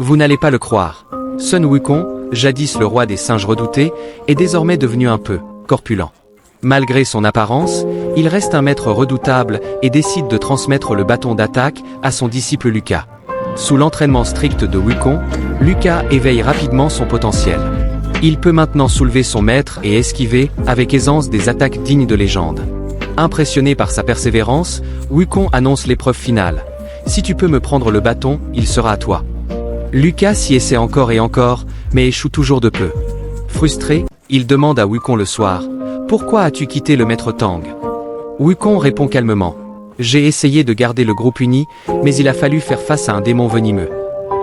Vous n'allez pas le croire. Sun Wukong, jadis le roi des singes redoutés, est désormais devenu un peu corpulent. Malgré son apparence, il reste un maître redoutable et décide de transmettre le bâton d'attaque à son disciple Lucas. Sous l'entraînement strict de Wukong, Lucas éveille rapidement son potentiel. Il peut maintenant soulever son maître et esquiver avec aisance des attaques dignes de légende. Impressionné par sa persévérance, Wukong annonce l'épreuve finale. Si tu peux me prendre le bâton, il sera à toi. Lucas s'y essaie encore et encore, mais échoue toujours de peu. Frustré, il demande à Wukong le soir « Pourquoi as-tu quitté le maître Tang ?» Wukong répond calmement « J'ai essayé de garder le groupe uni, mais il a fallu faire face à un démon venimeux. »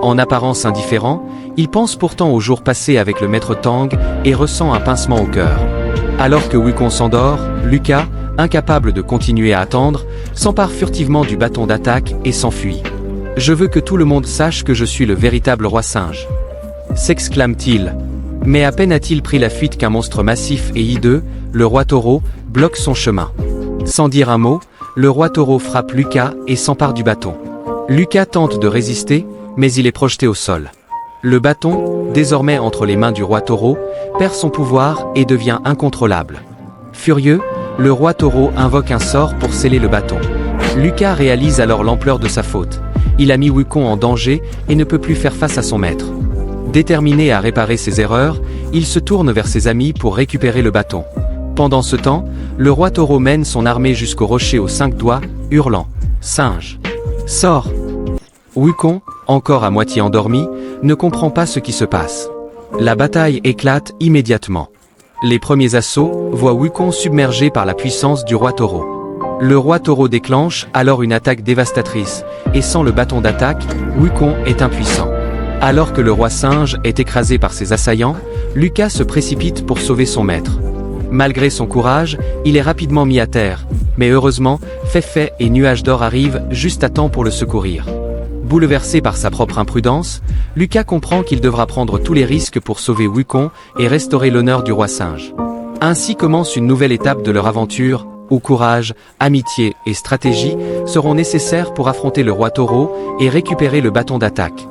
En apparence indifférent, il pense pourtant aux jours passés avec le maître Tang et ressent un pincement au cœur. Alors que Wukong s'endort, Lucas, incapable de continuer à attendre, s'empare furtivement du bâton d'attaque et s'enfuit. « Je veux que tout le monde sache que je suis le véritable roi singe !» s'exclame-t-il. Mais à peine a-t-il pris la fuite qu'un monstre massif et hideux, le roi taureau, bloque son chemin. Sans dire un mot, le roi taureau frappe Lucas et s'empare du bâton. Lucas tente de résister, mais il est projeté au sol. Le bâton, désormais entre les mains du roi taureau, perd son pouvoir et devient incontrôlable. Furieux, le roi taureau invoque un sort pour sceller le bâton. Lucas réalise alors l'ampleur de sa faute. Il a mis Wukong en danger et ne peut plus faire face à son maître. Déterminé à réparer ses erreurs, il se tourne vers ses amis pour récupérer le bâton. Pendant ce temps, le roi taureau mène son armée jusqu'au rocher aux 5 doigts, hurlant « Singe ! Sors !» Wukong, encore à moitié endormi, ne comprend pas ce qui se passe. La bataille éclate immédiatement. Les premiers assauts voient Wukong submergé par la puissance du roi taureau. Le roi taureau déclenche alors une attaque dévastatrice, et sans le bâton d'attaque, Wukong est impuissant. Alors que le roi singe est écrasé par ses assaillants, Lucas se précipite pour sauver son maître. Malgré son courage, il est rapidement mis à terre, mais heureusement, Fei et Nuage d'Or arrivent juste à temps pour le secourir. Bouleversé par sa propre imprudence, Lucas comprend qu'il devra prendre tous les risques pour sauver Wukong et restaurer l'honneur du roi singe. Ainsi commence une nouvelle étape de leur aventure, où courage, amitié et stratégie seront nécessaires pour affronter le roi taureau et récupérer le bâton d'attaque.